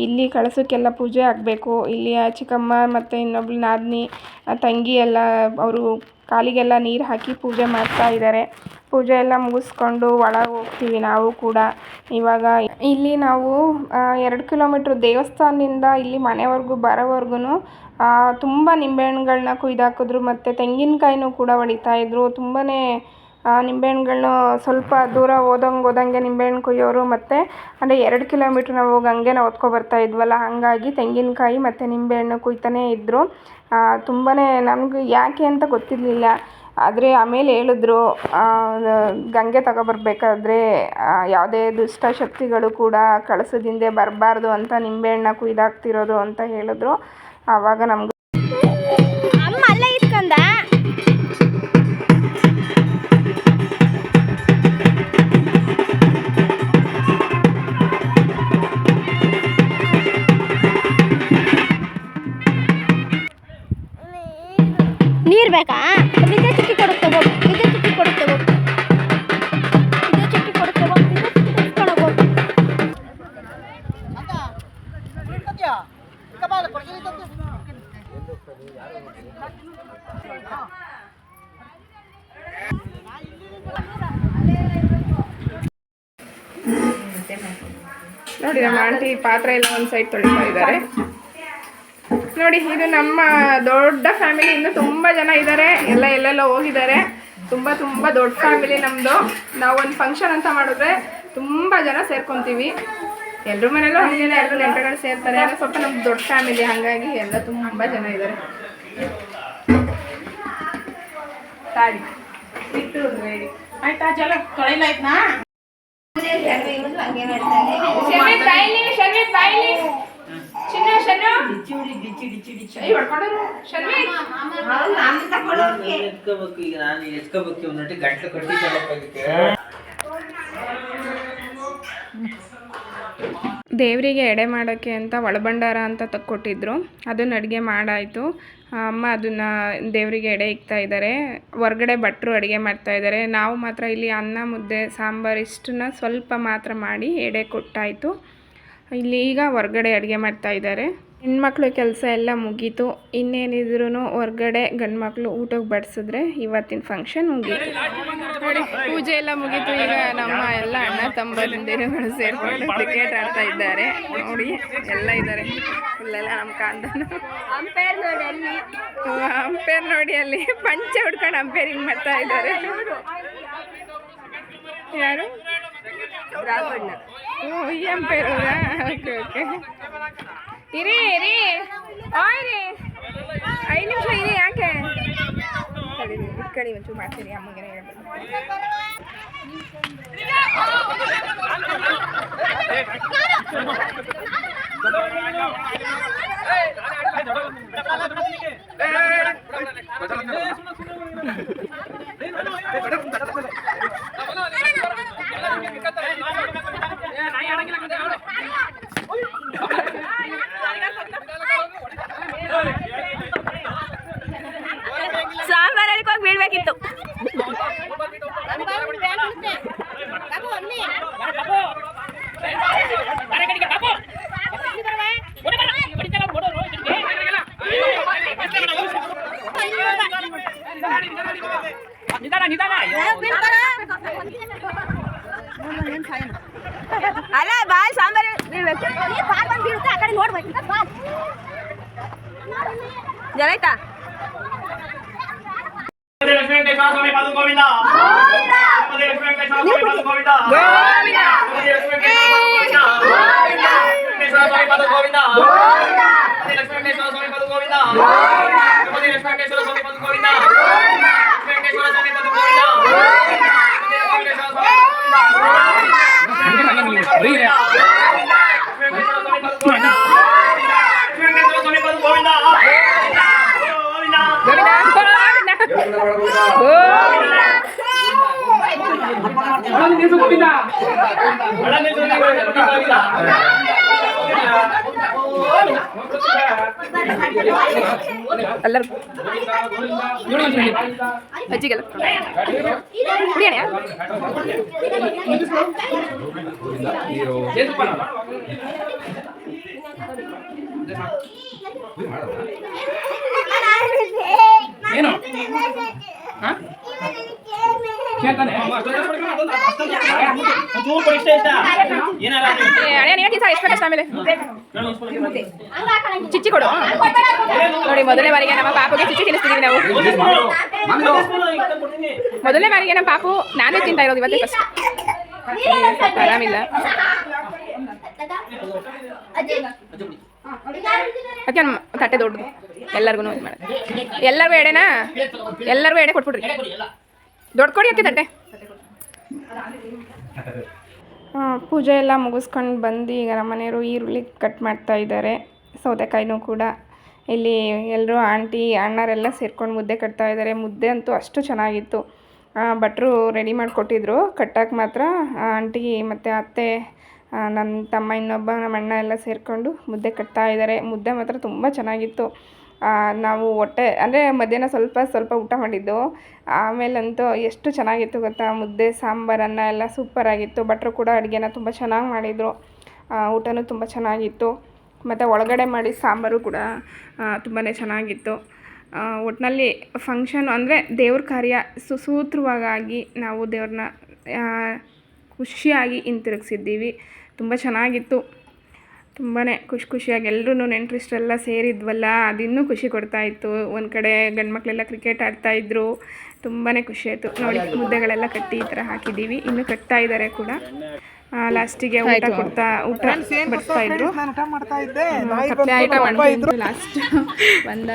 ಇಲ್ಲಿ ಕಳಸಕ್ಕೆಲ್ಲ ಪೂಜೆ ಆಗಬೇಕು. ಇಲ್ಲಿಯ ಚಿಕ್ಕಮ್ಮ ಮತ್ತು ಇನ್ನೊಬ್ಳು ನಾದಿನಿ ತಂಗಿ ಎಲ್ಲ ಅವರು ಕಾಲಿಗೆಲ್ಲ ನೀರು ಹಾಕಿ ಪೂಜೆ ಮಾಡ್ತಾ ಇದ್ದಾರೆ. ಪೂಜೆ ಎಲ್ಲ ಮುಗಿಸ್ಕೊಂಡು ಒಳಗೆ ಹೋಗ್ತೀವಿ ನಾವು ಕೂಡ. ಇವಾಗ ಇಲ್ಲಿ ನಾವು 2 ಕಿಲೋಮೀಟ್ರ್ ದೇವಸ್ಥಾನದಿಂದ ಇಲ್ಲಿ ಮನೆವರೆಗೂ ಬರೋವರೆಗೂ ತುಂಬ ನಿಂಬೆಹಣ್ಣುಗಳನ್ನ ಕುಯ್ದಾಕಿದ್ರು ಮತ್ತು ತೆಂಗಿನಕಾಯಿನೂ ಕೂಡ ಹೊಡಿತಾಯಿದ್ರು. ತುಂಬಾ ನಿಂಬೆಹಣ್ಣುಗಳನ್ನ ಸ್ವಲ್ಪ ದೂರ ಹೋದಂಗೆ ನಿಂಬೆಹಣ್ಣು ಕುಯ್ಯೋರು. ಮತ್ತು ಅಂದರೆ 2 ಕಿಲೋಮೀಟ್ರ್ ನಾವು ಗಂಗೆನ ಹೊತ್ಕೊಬರ್ತಾ ಇದ್ವಲ್ಲ, ಹಾಗಾಗಿ ತೆಂಗಿನಕಾಯಿ ಮತ್ತು ನಿಂಬೆಹಣ್ಣು ಕುಯ್ತಾನೇ ಇದ್ದರು. ತುಂಬಾ ನಮ್ಗೆ ಯಾಕೆ ಅಂತ ಗೊತ್ತಿರಲಿಲ್ಲ. ಆದರೆ ಆಮೇಲೆ ಹೇಳಿದ್ರು, ಗಂಗೆ ತಗೊಬರ್ಬೇಕಾದ್ರೆ ಯಾವುದೇ ದುಷ್ಟ ಶಕ್ತಿಗಳು ಕೂಡ ಕಳಸದಿಂದ ಬರಬಾರ್ದು ಅಂತ ನಿಂಬೆಹಣ್ಣ ಕುಯ್ದಾಕ್ತಿರೋದು ಅಂತ ಹೇಳಿದ್ರು. ಆವಾಗ ನಮ್ಗೆ ನೀರು ಬೇಕಾ? ವಿದ್ಯುತ್ ಚುಕ್ಕಿ ಕೊಡುತ್ತೇವೆ, ವಿದ್ಯುತ್ ಚುಕ್ಕಿ ಕೊಡುತ್ತೇವೆ, ವಿದ್ಯುತ್ ಚುಕ್ಕಿ ಕೊಡುತ್ತೇವೆ, ವಿದ್ಯುತ್ ಚುಕ್ಕಿ ಕೊಡಬೇಕು. ನೋಡಿ ನಮ್ಮ ಆಂಟಿ ಪಾತ್ರೆ ಎಲ್ಲ ಒಂದು ಸೈಡ್ ತೊಳಿತಾ ಇದ್ದಾರೆ. ನೋಡಿ, ಇದು ನಮ್ಮ ದೊಡ್ಡ ಫ್ಯಾಮಿಲಿ. ಇನ್ನೂ ತುಂಬ ಜನ ಇದ್ದಾರೆ, ಎಲ್ಲೆಲ್ಲೋ ಹೋಗಿದ್ದಾರೆ. ತುಂಬ ದೊಡ್ಡ ಫ್ಯಾಮಿಲಿ ನಮ್ಮದು. ನಾವು ಒಂದು ಫಂಕ್ಷನ್ ಅಂತ ಮಾಡಿದ್ರೆ ತುಂಬ ಜನ ಸೇರ್ಕೊತೀವಿ. ಎಲ್ಲರ ಮನೆಯಲ್ಲೂ ಹಾಗೆ 2 ಗಂಟೆಗಳು ಸೇರ್ತಾರೆ. ಸ್ವಲ್ಪ ನಮ್ದು ದೊಡ್ಡ ಫ್ಯಾಮಿಲಿ, ಹಾಗಾಗಿ ಎಲ್ಲ ತುಂಬ ಜನ ಇದ್ದಾರೆ. ತಾಳಿ ಇಟ್ಟು ರೆಡಿ ಆಯ್ತಾ? ಚಲೋ ತೊಳಿಲಾಯ್ತಾ? ದೇವರಿಗೆ ಎಡೆ ಮಾಡೋಕ್ಕೆ ಅಂತ ಒಳಭಂಡಾರ ಅಂತ ತಕ್ಕೊಟ್ಟಿದ್ರು. ಅದನ್ನು ಅಡುಗೆ ಮಾಡಾಯಿತು. ಅಮ್ಮ ಅದನ್ನು ದೇವರಿಗೆ ಎಡೆ ಇಕ್ತಾ ಇದ್ದಾರೆ. ಹೊರ್ಗಡೆ ಭಟ್ರು ಅಡುಗೆ ಮಾಡ್ತಾಯಿದ್ದಾರೆ. ನಾವು ಮಾತ್ರ ಇಲ್ಲಿ ಅನ್ನ ಮುದ್ದೆ ಸಾಂಬಾರು ಇಷ್ಟನ್ನ ಸ್ವಲ್ಪ ಮಾತ್ರ ಮಾಡಿ ಎಡೆ ಕೊಟ್ಟಾಯಿತು. ಇಲ್ಲಿ ಈಗ ಹೊರ್ಗಡೆ ಅಡುಗೆ ಮಾಡ್ತಾಯಿದ್ದಾರೆ. ಹೆಣ್ಮಕ್ಳು ಕೆಲಸ ಎಲ್ಲ ಮುಗೀತು. ಇನ್ನೇನಿದ್ರು ಹೊರ್ಗಡೆ ಗಂಡ್ಮಕ್ಳು ಊಟಕ್ಕೆ ಬಡಿಸಿದ್ರೆ ಇವತ್ತಿನ ಫಂಕ್ಷನ್ ಮುಗೀತು. ನೋಡಿ ಪೂಜೆ ಎಲ್ಲ ಮುಗೀತು. ಈಗ ನಮ್ಮ ಎಲ್ಲ ಅಣ್ಣ ತಮ್ಮಂದಿರುಗಳು ಸೇರಿಕೊಂಡು ಕ್ರಿಕೆಟ್ ಆಡ್ತಾ ಇದ್ದಾರೆ. ನೋಡಿ ಎಲ್ಲ ಇದ್ದಾರೆ ಫುಲ್ಲೆಲ್ಲ ನಮ್ಮ ಕಾಂದನು. ಅಂಪೇರ್ ನೋಡಿ ಅಲ್ಲಿ ಪಂಚೆ ಹುಡ್ಕೊಂಡು ಅಂಪೇರಿಂಗ್ ಮಾಡ್ತಾ ಇದ್ದಾರೆ. ಯಾರು? ಈ ಅಂಪೇರ್ ಓಕೆ ಓಕೆ. ಇರಿ ಇರಿ ಓಯ್ರಿ 5 ನಿಮಿಷ ಇರಿ. ಯಾಕೆ ಕಡಿ ಒಂಚೂರು ಮಾಡ್ತೀರಿ ಅಮ್ಮಗೆ ಹೇಳ್ಬೇಕು. ಸಾಂಬಾರ್ ಹೇಳ್ಕೋಗಿ ಬೀಳ್ಬೇಕಿತ್ತು. ಅಲ್ಲ ಬಾಲ್ ಸಾಂಬಾರ್ ಬೀಳ್ಬೇಕು. ಆ ಕಡೆ ನೋಡ್ಬೇಕು. ಜನ ಆಯ್ತಾ? ಎಲ್ಲರೂ ಅಜ್ಜಿಗೆಲ್ಲ ಕುಡಿಯೋಣ. ಏನು ಆಮೇಲೆ ಚಿಚ್ಚಿ ಕೊಡು. ನೋಡಿ ಮೊದಲನೇ ಬಾರಿಗೆ ನಮ್ಮ ಪಾಪುಗೆ ಚಿಚ್ಚಿ ತಿನ್ನಿಸ್ತಿದ್ದೀವಿ ನಾವು. ಮೊದಲನೇ ಬಾರಿಗೆ ನಮ್ಮ ಪಾಪು ನಾನೇ ತಿಂತಾ ಇರೋದು ಇವತ್ತೇ ಫಸ್ಟ್. ಆರಾಮಿಲ್ಲ. ಅದಕ್ಕೆ ತಟ್ಟೆ ದೊಡ್ಡದು ಎಲ್ಲರಿಗೂ ಇದು ಮಾಡೋದು. ಎಲ್ಲರಿಗೂ ಎಡೆನಾ? ಎಲ್ಲರಿಗೂ ಎಡೆ ಕೊಟ್ಬಿಡ್ರಿ. ದೊಡ್ಡ ಕೊಡಿ ಅಕ್ಕಿ ತಟ್ಟೆ. ಪೂಜೆ ಎಲ್ಲ ಮುಗಿಸ್ಕೊಂಡು ಬಂದು ಈಗ ನಮ್ಮ ಮನೆಯವರು ಈರುಳ್ಳಿ ಕಟ್ ಮಾಡ್ತಾ ಇದ್ದಾರೆ. ಸೌತೆಕಾಯಿನೂ ಕೂಡ ಇಲ್ಲಿ ಎಲ್ಲರೂ ಆಂಟಿ ಅಣ್ಣರೆಲ್ಲ ಸೇರ್ಕೊಂಡು ಮುದ್ದೆ ಕಟ್ತಾ ಇದ್ದಾರೆ. ಮುದ್ದೆ ಅಂತೂ ಅಷ್ಟು ಚೆನ್ನಾಗಿತ್ತು. ಭಟ್ರು ರೆಡಿ ಮಾಡಿಕೊಟ್ಟಿದ್ರು. ಕಟ್ಟಕ್ಕೆ ಮಾತ್ರ ಆಂಟಿ ಮತ್ತು ಅತ್ತೆ, ನನ್ನ ತಮ್ಮ, ಇನ್ನೊಬ್ಬ ನಮ್ಮ ಅಣ್ಣ ಎಲ್ಲ ಸೇರಿಕೊಂಡು ಮುದ್ದೆ ಕಟ್ತಾ ಇದ್ದಾರೆ. ಮುದ್ದೆ ಮಾತ್ರ ತುಂಬ ಚೆನ್ನಾಗಿತ್ತು. ನಾವು ಹೊಟ್ಟೆ ಅಂದರೆ ಮಧ್ಯಾಹ್ನ ಸ್ವಲ್ಪ ಊಟ ಮಾಡಿದ್ದು. ಆಮೇಲಂತೂ ಎಷ್ಟು ಚೆನ್ನಾಗಿತ್ತು ಗೊತ್ತಾ, ಮುದ್ದೆ ಸಾಂಬಾರನ್ನ ಎಲ್ಲ ಸೂಪರಾಗಿತ್ತು. ಭಟ್ರು ಕೂಡ ಅಡುಗೆನ ತುಂಬ ಚೆನ್ನಾಗಿ ಮಾಡಿದರು. ಊಟನೂ ತುಂಬ ಚೆನ್ನಾಗಿತ್ತು. ಮತ್ತು ಒಳಗಡೆ ಮಾಡಿ ಸಾಂಬಾರು ಕೂಡ ತುಂಬಾ ಚೆನ್ನಾಗಿತ್ತು. ಒಟ್ಟಿನಲ್ಲಿ ಫಂಕ್ಷನ್ ಅಂದರೆ ದೇವ್ರ ಕಾರ್ಯ ಸುಸೂತ್ರವಾಗಿ ನಾವು ದೇವ್ರನ್ನ ಖುಷಿಯಾಗಿ ಹಿಂತಿರುಗಿಸಿದ್ದೀವಿ. ತುಂಬ ಚೆನ್ನಾಗಿತ್ತು. ತುಂಬಾ ಖುಷಿಯಾಗಿ ಎಲ್ಲರೂ ನೆಂಟರಿಷ್ಟೆಲ್ಲ ಸೇರಿದ್ವಲ್ಲ, ಅದಿನ್ನೂ ಖುಷಿ ಕೊಡ್ತಾಯಿತ್ತು. ಒಂದು ಕಡೆ ಗಂಡು ಮಕ್ಕಳೆಲ್ಲ ಕ್ರಿಕೆಟ್ ಆಡ್ತಾಯಿದ್ರು. ತುಂಬಾ ಖುಷಿ ಆಯಿತು. ನೋಡಿ ಮುದ್ದೆಗಳೆಲ್ಲ ಕಟ್ಟಿ ಈ ಥರ ಹಾಕಿದ್ದೀವಿ. ಇನ್ನೂ ಕಟ್ತಾ ಇದ್ದಾರೆ ಕೂಡ. ಲಾಸ್ಟಿಗೆ ಊಟ ಬಡಿಸ್ತಾ ಇದ್ರು. ಲಾಸ್ಟ್ ಒಂದು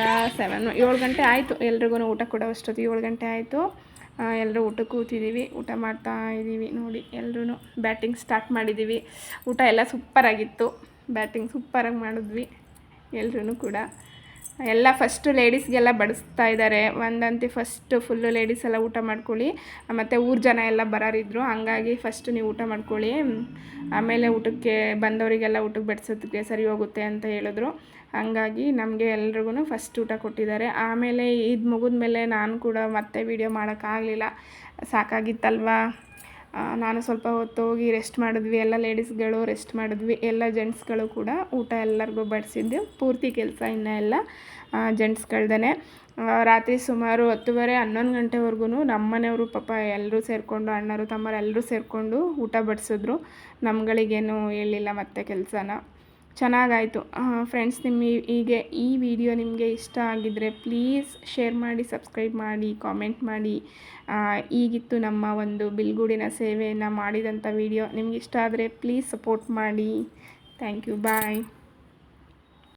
7 ಗಂಟೆ ಆಯಿತು. ಎಲ್ರಿಗೂ ಊಟ ಕೊಡೋ ಅಷ್ಟೊತ್ತಿಗೆ 7 ಗಂಟೆ ಆಯಿತು. ಎಲ್ಲರೂ ಊಟಕ್ಕೆ ಕೂತಿದ್ದೀವಿ. ಊಟ ಮಾಡ್ತಾ ಇದ್ದೀವಿ. ನೋಡಿ ಎಲ್ಲರೂ ಬ್ಯಾಟಿಂಗ್ ಸ್ಟಾರ್ಟ್ ಮಾಡಿದ್ದೀವಿ. ಊಟ ಎಲ್ಲ ಸೂಪರಾಗಿತ್ತು. ಬ್ಯಾಟಿಂಗ್ ಸೂಪರಾಗಿ ಮಾಡಿದ್ವಿ ಎಲ್ಲರೂ ಕೂಡ. ಎಲ್ಲ ಫಸ್ಟು ಲೇಡೀಸ್ಗೆಲ್ಲ ಬಡಿಸ್ತಾ ಇದ್ದಾರೆ. ಒಂದಂತೂ ಫಸ್ಟು ಫುಲ್ಲು ಲೇಡೀಸ್ ಎಲ್ಲ ಊಟ ಮಾಡ್ಕೊಳ್ಳಿ, ಮತ್ತು ಊರು ಜನ ಎಲ್ಲ ಬರೋರಿದ್ರು. ಹಂಗಾಗಿ ಫಸ್ಟು ನೀವು ಊಟ ಮಾಡ್ಕೊಳ್ಳಿ, ಆಮೇಲೆ ಊಟಕ್ಕೆ ಬಂದವರಿಗೆಲ್ಲ ಊಟಕ್ಕೆ ಬಡಿಸೋದಕ್ಕೆ ಸರಿ ಹೋಗುತ್ತೆ ಅಂತ ಹೇಳಿದ್ರು. ಹಂಗಾಗಿ ನಮಗೆ ಎಲ್ರಿಗೂ ಫಸ್ಟ್ ಊಟ ಕೊಟ್ಟಿದ್ದಾರೆ. ಆಮೇಲೆ ಇದು ಮುಗಿದ್ಮೇಲೆ ನಾನು ಕೂಡ ಮತ್ತೆ ವೀಡಿಯೋ ಮಾಡೋಕ್ಕಾಗಲಿಲ್ಲ, ಸಾಕಾಗಿತ್ತಲ್ವ. ನಾನು ಸ್ವಲ್ಪ ಹೊತ್ತು ಹೋಗಿ ರೆಸ್ಟ್ ಮಾಡಿದ್ವಿ, ಎಲ್ಲ ಲೇಡೀಸ್ಗಳು ರೆಸ್ಟ್ ಮಾಡಿದ್ವಿ, ಎಲ್ಲ ಜೆಂಟ್ಸ್ಗಳು ಕೂಡ ಊಟ ಎಲ್ಲರಿಗೂ ಬಡಿಸಿದ್ದು. ಪೂರ್ತಿ ಕೆಲಸ ಇನ್ನೂ ಎಲ್ಲ ಜೆಂಟ್ಸ್ಗಳ್ದೇ. ರಾತ್ರಿ ಸುಮಾರು 10:30 11 ಗಂಟೆವರೆಗೂ ನಮ್ಮ ಮನೆಯವರು ಪಾಪ ಎಲ್ಲರೂ ಸೇರಿಕೊಂಡು, ಅಣ್ಣರು ತಮ್ಮರು ಎಲ್ಲರೂ ಸೇರಿಕೊಂಡು ಊಟ ಬಡಿಸಿದ್ರು. ನಮ್ಗಳಿಗೇನು ಹೇಳಿಲ್ಲ ಮತ್ತೆ ಕೆಲಸನ. ಚೆನ್ನಾಗಾಯಿತು ಫ್ರೆಂಡ್ಸ್. ಹೀಗೆ ಈ ವಿಡಿಯೋ ನಿಮಗೆ ಇಷ್ಟ ಆಗಿದ್ದರೆ ಪ್ಲೀಸ್ ಶೇರ್ ಮಾಡಿ, ಸಬ್ಸ್ಕ್ರೈಬ್ ಮಾಡಿ, ಕಾಮೆಂಟ್ ಮಾಡಿ. ಈಗಿತ್ತು ನಮ್ಮ ಒಂದು ಬಿಲ್ಗೂಡಿನ ಸೇವೆಯನ್ನು ಮಾಡಿದಂಥ ವಿಡಿಯೋ. ನಿಮ್ಗೆ ಇಷ್ಟ ಆದರೆ ಪ್ಲೀಸ್ ಸಪೋರ್ಟ್ ಮಾಡಿ. Thank you, bye.